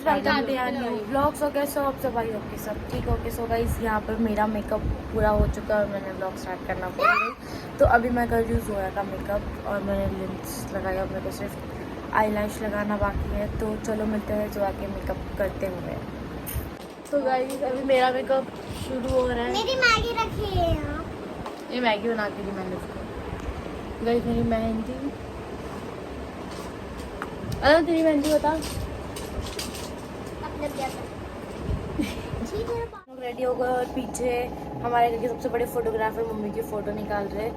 Welcome to यार new blogs. हो कैसे हो आप सब? भाई ओके सब ठीक हो? कैसे हो गाइस? यहाँ पर मेरा मेकअप पूरा हो चुका है और मैंने ब्लॉग स्टार्ट करना भूल गई। तो अभी मैं कर रही हूँ जोया का मेकअप और मैंने लेंस लगाया। मेरे को सिर्फ आई लैश लगाना बाकी है। तो चलो मिलते हैं जोया के मेकअप करते हुए। तो गाइस अभी मेरा मेकअप शुरू हो रहा है। मेरी मैगी रखी है यहाँ। ये मैगी बना के दी मैंने उसको। गाइस मेरी मेहंदी, अरे तेरी मेहंदी बता। रेडी हो गए और पीछे हमारे घर के सबसे बड़े फोटोग्राफर मम्मी की फ़ोटो निकाल रहे।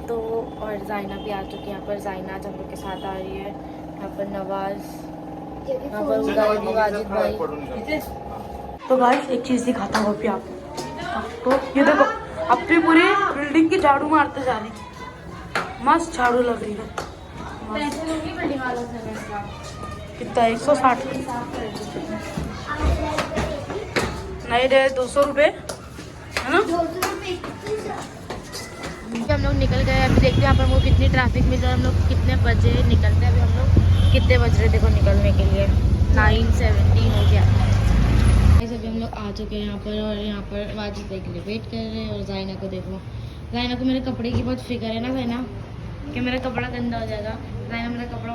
तो और जाइना भी आ चुकी है। यहाँ पर जाइना आज हम लोग के साथ आ रही है। यहाँ पर नवाज, यहाँ पर वाजिद भाई। तो गाइस एक चीज़ दिखाता हूँ अभी आपको। ये देखो अपनी पूरी बिल्डिंग की झाड़ू मारते जा रही। मस्त झाड़ू लग रही है। कितना 160 नहीं रे 200 रुपये है ना। हम लोग निकल गए। अभी देखते हैं यहाँ पर वो कितनी ट्रैफिक मिल रहा है। हम लोग कितने बजे निकलते हैं? अभी हम लोग कितने बज रहे देखो निकलने के लिए? 9:17 हो गया। अभी हम लोग आ चुके हैं यहाँ पर और यहाँ पर वाजिद भाई के लिए वेट कर रहे हैं। और जाइना को देखो, जाइना को मेरे कपड़े की बहुत फिक्र है ना जाइना, कि मेरा कपड़ा गंदा हो जाएगा। जाइना मेरा कपड़ा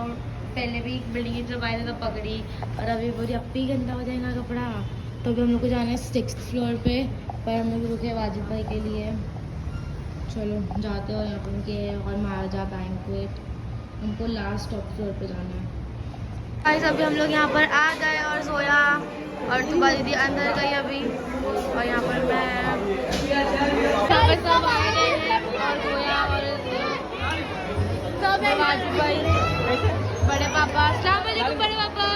पहले भी बिल्डिंग की जब आए थे तो पकड़ी और अभी बोली अब भी गंदा हो जाएगा कपड़ा। तो अभी हम लोग को जाना है 6th फ्लोर पे, पर हम लोग रुके वाजिद भाई के लिए। चलो जाते हो यहाँ पर उनके और महाराजा बैंक्वेट। हमको लास्ट टॉप फ्लोर पे जाना है। गाइस अभी हम लोग यहाँ पर आ गए और सोया और तुबा दीदी अंदर गई अभी। और यहाँ पर मैं सब आ गए हैं और सोया और सब है वाजिद भाई, बड़े पापा। अस्सलाम वालेकुम बड़े पापा।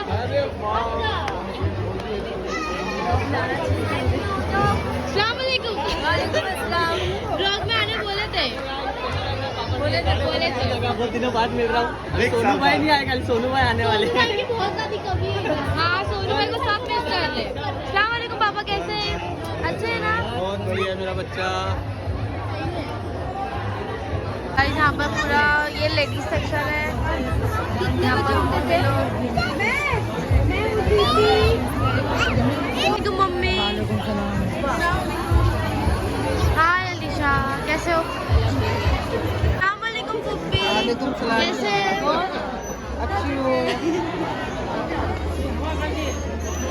अस्सलाम वालेकुम। वालेकुम अस्सलाम। ब्लॉग में आने बोले थे। बहुत दिनों बाद मिल रहा हूँ। सोनू भाई नहीं आए, कल सोनू भाई आने वाले हैं। हाँ सोनू भाई को सब मिस कर ले। अस्सलाम वालेकुम पापा, कैसे हैं? अच्छे हैं ना? बहुत बढ़िया मेरा बच्चा। यहाँ पर पूरा ये लेडीज सेक्शन है। यहाँ पर तुम मम्मी। हाय अलीशा, कैसे हो? अस्सलाम वालेकुम फुप्पी, कैसे हो? अच्छी हो।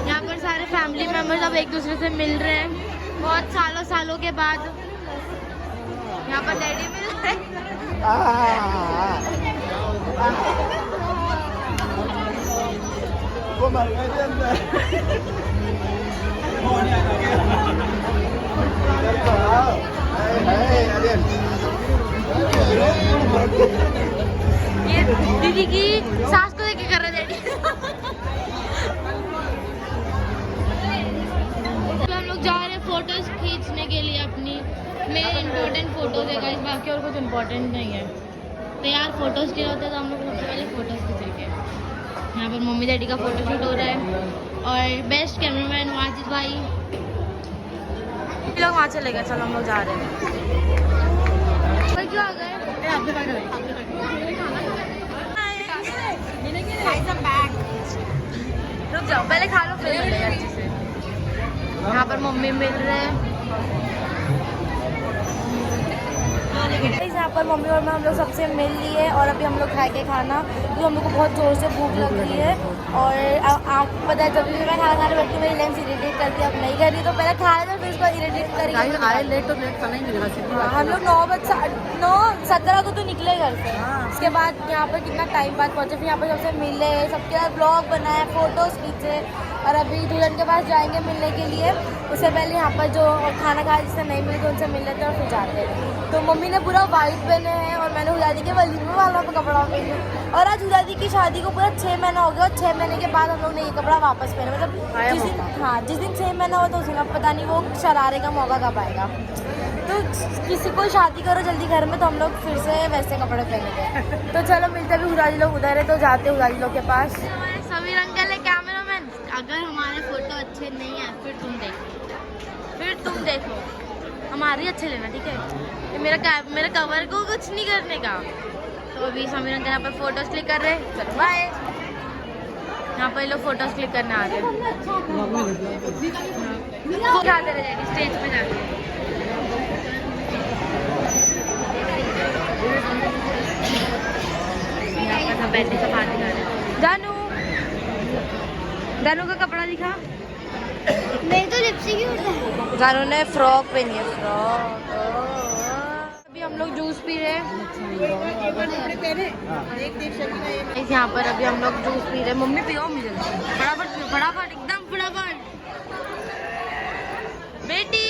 यहाँ पर सारे फैमिली मेम्बर्स अब एक दूसरे से मिल रहे हैं बहुत सालों के बाद। यहाँ पर डैडी मिल रहे हैं। वो मर गए थे अंदर। ये दीदी की सास को देख के कर रहे डैडी। हम लोग जा रहे हैं फोटोज खींचने के लिए अपनी। मेरे इम्पोर्टेंट फोटोज है गाइस, बाकी और कुछ इम्पोर्टेंट नहीं है। तो यार फोटोज के होते हैं तो हम लोग सबसे पहले फोटोज खींचेंगे। यहाँ पर मम्मी डैडी का फोटोशूट हो रहा है और बेस्ट कैमरामैन वाजिद भाई। लोग वहाँ चले गए। चलो हम लोग जा रहे हैं। क्यों आ गए? रुक जाओ पहले खा लो फिर मिलेगा अच्छे से। यहाँ पर मम्मी मिल रहे हैं। यहाँ पर मम्मी और मैं हम लोग सबसे मिल लिए और अभी हम लोग खाएंगे खाना क्योंकि हम लोग को बहुत ज़ोर से भूख लग रही है। और आपको पता है जब भी मैं खाना खाने बैठती हूँ मेरी लेंस इरिटेट करती है। अब नहीं कर रही तो पहले खा लेते फिर इसको इरिटेट करेंगे। आए लेट तो लेट खाना ही मिलेगा। हम लोग 9:17 को तो निकले घर से। उसके बाद यहाँ पर कितना टाइम बाद पहुँचे, फिर यहाँ पर सबसे मिले, सबके साथ ब्लॉग बनाए, फोटोज़ खींचे और अभी दुल्हन के पास जाएंगे मिलने के लिए। उससे पहले यहाँ पर जो खाना खाया जिससे नहीं मिले तो उनसे मिल लेते हैं और फिर जाते हैं। तो मम्मी ने पूरा वाइट पहने हैं और मैंने हुदादी के वलीमे वाला कपड़ा पहने। और आज हुदादी की शादी को पूरा 6 महीना हो गया और 6 महीने के बाद हम लोग ने ये कपड़ा वापस पहना। मतलब जिस दिन 6 महीना हो तो उस दिन अब पता नहीं वो शरारे का मौका कब आएगा। तो किसी को शादी करो जल्दी घर में तो हम लोग फिर से वैसे कपड़े पहनेंगे। तो चलो मिलते भी हुदादी लोग उधर है तो जाते हुदादी लोग के पास। समीर अंकल है कैमरामैन। अगर हमारे फोटो अच्छे नहीं है फिर तुम देखो हमारे अच्छे लेना, ठीक है? ये मेरा कवर को कुछ नहीं करने का। तो अभी समीर अंकल यहाँ पर फोटोज क्लिक कर रहे हैं। चलो बाय। यहाँ पर ये लोग फोटोज क्लिक करने आ रहे हैं। जाते रहे स्टेज पे जाके। यहाँ पर सब बैठे सब बात कर रहे हैं। जानू जानू का कपड़ा दिखा। मेरी तो लिपस्टिक ही उठा है। जानू ने फ्रॉक पहनी है, फ्रॉक। अभी हम लोग जूस पी रहे हैं। यहाँ पर अभी हम लोग जूस पी रहे हैं। मम्मी पियो मुझे फटाफट पियो, फटाफट एकदम फटाफट बेटी।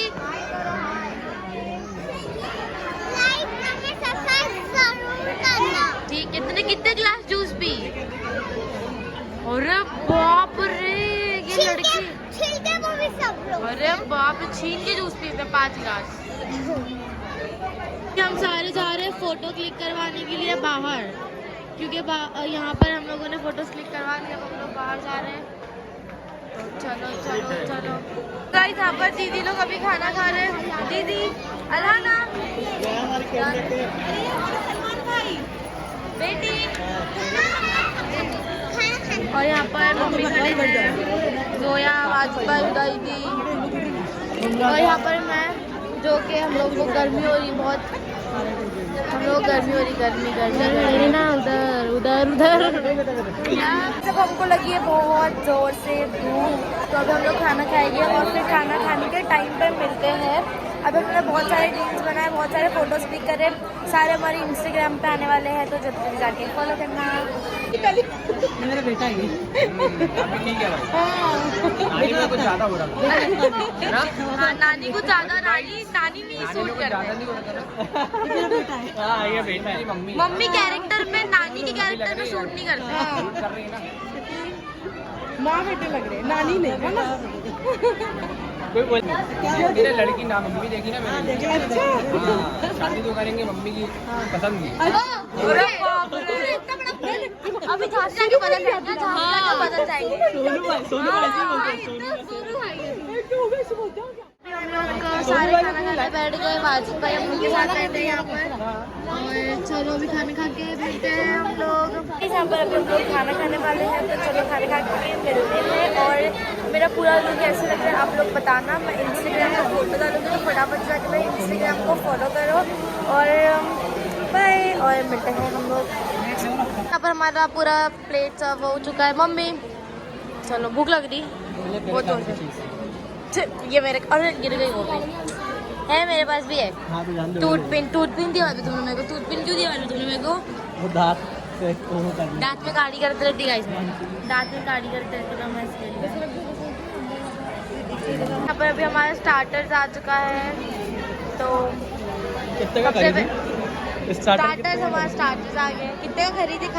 लाइक करके सब्सक्राइब जरूर करना। ठीक है, तूने कितने ग्लास जूस पी? अरे बाप रे ये लड़की। छिलके वो भी सब लोग। अरे बाप रे, छीन के जूस पी 5 ग्लास। हम सारे जा रहे हैं फोटो क्लिक करवाने के लिए बाहर, क्योंकि यहाँ पर हम लोगों ने फोटोज क्लिक करवा लिया। हम लोग बाहर जा रहे हैं, तो चलो चलो चलो। गाइस यहाँ पर दीदी लोग अभी खाना खा रहे हैं। दीदी अल्हाना बेटी, और यहाँ पर मम्मी खड़े हैं, जोया वाजपेयी दीदी, और यहाँ पर मैं, जो कि हम लोग को गर्मी हो रही बहुत, हम लोग गर्मी हो रही, गर्मी ना उधर उधर उधर। जब हमको लगी है बहुत जोर से भूख, तो अभी हम लोग खाना खाएंगे और फिर खाना खाने के टाइम पर मिलते हैं। अभी हमने बहुत सारे रील्स बनाए, बहुत सारे फोटोज क्लिक करे, सारे हमारे इंस्टाग्राम पे आने वाले हैं, तो जल्दी जाके फॉलो करना। मेरा बेटा है ये। अभी ठीक है भाई। नानी को कुछ ज्यादा हो रहा था। हाँ नानी को ज्यादा, नानी नहीं सूट करते। मेरा बेटा है। हाँ ये बेटा है। मम्मी कैरेक्टर में, नानी के कैरेक्टर में सूट नहीं करते। कर रही है ना। माँ बेटे लग रहे, नानी नहीं है ना। कोई बोल मेरे लड़की ना मम्मी देखी ना मैंने। अच्छा हाँ, शादी तो करेंगे मम्मी की पसंद की। अरे बाप रे, अभी झांसी जाके बदल जाएंगे, झांसी जाके बदल जाएंगे। सोनू भाई ऐसे ही बोलते हैं, सोनू भाई। हम लोग सारे खाना खाने बैठ गए, वाजिब भाई हम लोग के साथ बैठे हैं यहाँ पर। और चलो अभी खाना खा के मिलते हैं हम लोग। यहाँ पर अभी हम लोग खाना खाने वाले हैं, तो चलो खाना खा के मिलते हैं। और मेरा पूरा लुक कैसे लग रहा है आप लोग बताना। मैं इंस्टाग्राम पर फोटो डालूँगी, तो फटाफट जाके मेरे इंस्टाग्राम को फॉलो करो। और बाय, और मिलते हैं हम लोग। यहाँ पर हमारा पूरा प्लेट सर्व हो चुका है। मम्मी चलो, भूख लग रही बहुत जोर से। ये मेरे, अरे गिर गई वो भी है, मेरे पास भी है। हाँ तो जान दो। टूथपिन दिया वाली तुमने मेरे को। टूथपिन क्यों दिया वाली तुमने मेरे को? वो दांत से वो करना। दांत में काड़ी करते रहती है गाइस, दांत में काड़ी करते रहती है मैं इसके लिए। यहाँ पर अभी हमारा स्टार्टर्स आ चुका है, तो कितने का खरीदी? स्टार्टर्स हमारा स्टार्टर्स आ गए। कितने का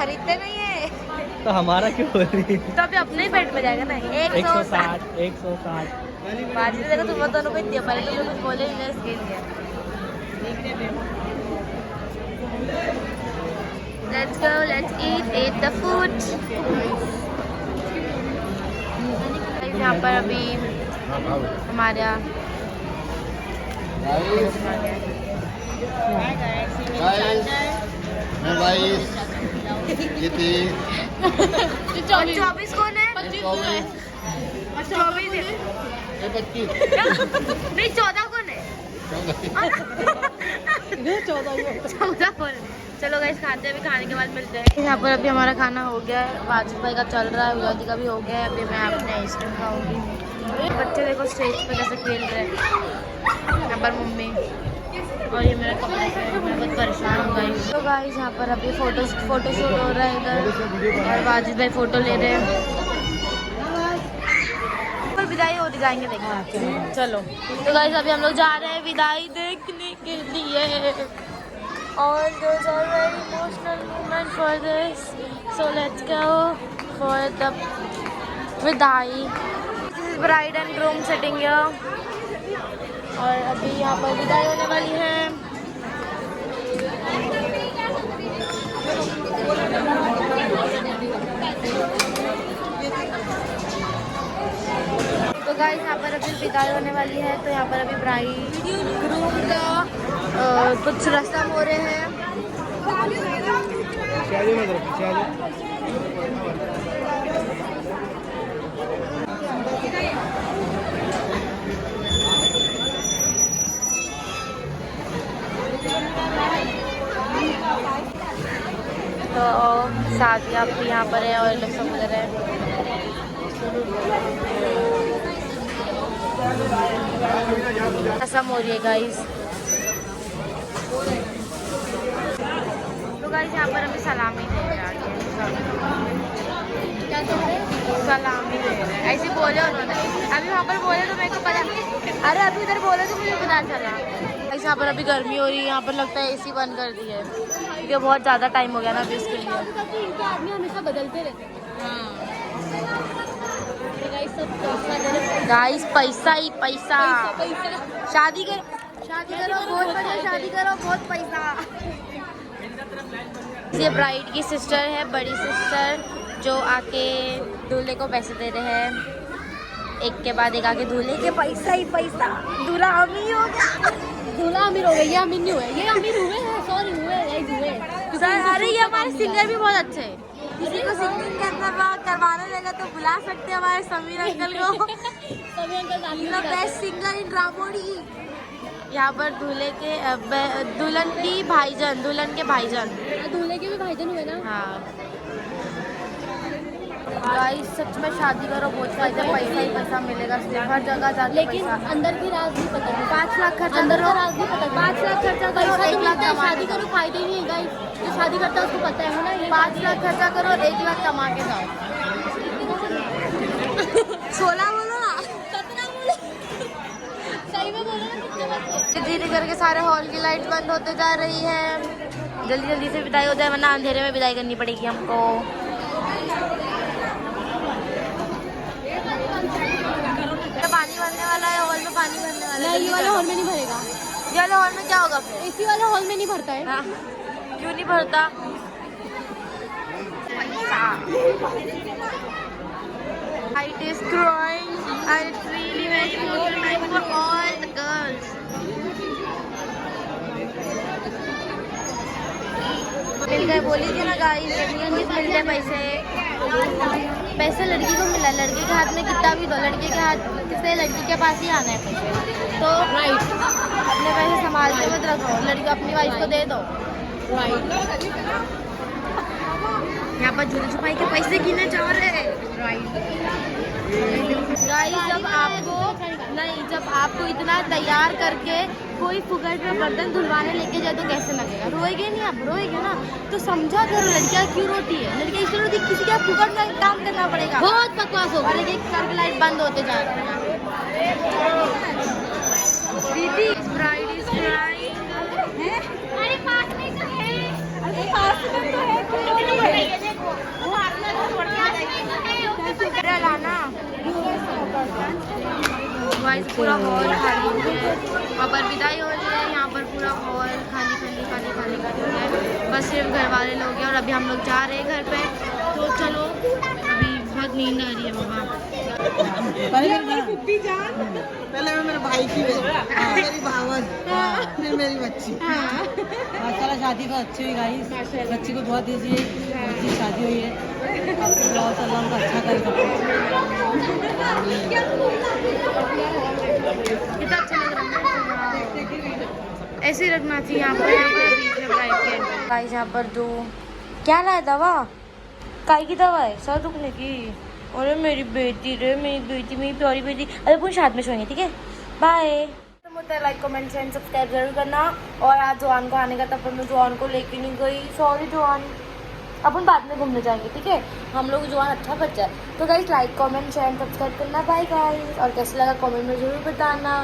खरीदते नहीं है तो हमारा क्यों हो रही है? तो अभी अपने ही पेट में जाएगा ना। 160 160। बात भी देखो, तुम दोनों को दिया, पहले तुमने कुछ बोले नहीं इसके लिए। Let's go, let's eat the food. यहाँ पर अभी हमारे यहाँ चौबीस कौन है? 24 नहीं 14 कौन है? 14 कौन है? चलो गाइस खाते हैं, अभी खाने के बाद मिलते हैं। यहाँ पर अभी हमारा खाना हो गया है, वाजिब भाई का चल रहा है, उजादी का भी हो गया है। अभी मैं अपने आइसक्रीम खाऊंगी। बच्चे देखो स्टेज पे कैसे खेल रहे हैं। यहाँ पर मम्मी और ये मेरा कपड़ा है, मैं बहुत परेशान हो गई। तो गाइस यहाँ पर अभी फोटोशूट हो रहा है इधर, और वाजिब भाई फोटो ले रहे हैं। विदाई हो जाएंगे देखने। चलो तो गाइस अभी हम लोग जा रहे हैं विदाई देखने के लिए। और those are very emotional moment for this, so let's go for the विदाई। This is bride and groom sitting here, और अभी यहाँ पर विदाई होने वाली है। तो गाइस यहाँ पर अभी विदाई होने वाली है, तो यहाँ पर अभी ब्राइड ग्रूम का कुछ रस्म हो रहे हैं। शादियाँ आपकी यहाँ पर है और लोग सब उधर है। रसम हो रही है गाइस। तो गाइस यहाँ पर हमें सलामी दे रहे हैं, क्या कह रहे हैं? सलामी दे रहे हैं, ऐसे बोले उन्होंने। अभी वहाँ पर बोले तो मेरे को पता, अरे अभी इधर बोले तो मुझे पता चला। गाइस यहाँ पर अभी गर्मी हो रही है, यहाँ पर लगता है एसी बंद कर दी है क्योंकि बहुत ज़्यादा टाइम हो गया ना अभी इसके लिए। इनके आदमी हमेशा बदलते रहते हैं। गाइस पैसा ही पैसा। शादी करो बहुत बढ़िया, शादी करो बहुत पैसा। ये ब्राइड की सिस्टर है, बड़ी सिस्टर, जो आके दूल्हे को पैसे दे रहे हैं, एक के बाद एक आके दूल्हे के पैसा ही पैसा। दूल्हा अमीर हो गया, दूल्हा अमीर हो गया, ये अमीर नहीं हुए, ये अमीर हुए हैं, सॉरी हुए। अरे ये हमारे सिंगर भी बहुत अच्छे हैं, किसी को सिंगिंग करवाना रहेगा तो बुला सकते हैं हमारे समीर अंकल को। Best singer in Ramodi. यहाँ पर दूल्हे के दुल्हन के भाईजान दूल्हे के भी भाईजान हुए ना। हाँ गाइस सच में शादी करो बहुत फायदा, पैसा ही पैसा मिलेगा हर जगह जाके। लेकिन अंदर की राज नहीं पता, 5 लाख खर्चा अंदर करो, का राज नहीं पता। 5 लाख खर्चा करो, पैसा 1 तो लाख मिलता है, कमा शादी करो फायदा ही नहीं है गाइस। जो शादी करता है उसको पता है ना। 5 लाख खर्चा करो, 1 लाख कमा के जाओ। 16 बोलो ना, 17 बोलो, सही में बोलो ना, कितने बच्चे। धीरे करके सारे हॉल की लाइट बंद होते जा रही है। जल्दी जल्दी से विदाई हो जाए वरना अंधेरे में विदाई करनी पड़ेगी हमको। तो पानी भरने वाला है हॉल में, पानी भरने वाला है। ये वाला हॉल में नहीं भरेगा, ये वाले हॉल में क्या होगा फिर? एसी वाला हॉल में नहीं भरता है। हाँ, क्यों नहीं भरता? It is growing and it's really very important time for all the girls. मिल गए बोली थी ना गाइस, मिलते पैसे लड़की को मिला। लड़के के हाथ में कितना भी दो, लड़के के हाथ से लड़की के पास ही आना है पैसे। तो राइट, अपने पैसे संभाल के मत रखो, लड़की अपनी वाइफ को दे दो। राइट, यहाँ पर झूले छुपाई के पैसे गिने जा रहे हैं। राइट गाइस, जब आपको इतना तैयार करके कोई फुकट में बर्तन धुलवाने लेके जाए तो कैसे लगेगा? रोएगे नहीं आप? रोएगे ना तो समझा करो लड़कियाँ क्यों रोती है। लड़कियाँ इसलिए रोती, किसी के फुकट में काम करना पड़ेगा। बहुत बकवास हो और एक एक करके लाइट बंद होते जा रहे हैं। दीदी ब्राइड इज ब्राइड। अरे पास में तो है, अरे पास में तो है, वो आपने छोड़ दिया है लाना। गाइस पूरा हॉल खाली है, वहाँ पर विदाई हो रही है, यहाँ पर पूरा हॉल खाली है। बस सिर्फ घर वाले लोग हैं और अभी हम लोग जा रहे हैं घर पे। तो चलो, अभी बहुत नींद आ रही है बाबा। पहले मेरे भाई की मेरी भावत, फिर मेरी बच्ची। माशाल्लाह शादी तो अच्छी हुई गाइस, बच्ची को दुआ दीजिए, अच्छी शादी हुई है। आपको दुआ से अल्लाह उनको अच्छा करेगा। कितना अच्छा लग रहा है, ऐसे ही रखना चाहिए यहाँ पर गाइस। यहाँ पर दो क्या लाया दवा, काय की दवा है? सर दुखने की। अरे मेरी बेटी रे, मेरी प्यारी बेटी। अरे पूरी साथ में सोएंगे, ठीक है? बाय। तो मुझे लाइक कमेंट एंड सब्सक्राइब जरूर करना। और आज जवान को आने का था पर मैं जवान को लेके नहीं गई, सॉरी जवान। अपन बाद में घूमने जाएंगे, ठीक है? हम लोग जवान अच्छा बच्चा है। तो guys like comment share subscribe करना। Bye guys. और कैसे लगा कमेंट में जरूर बताना।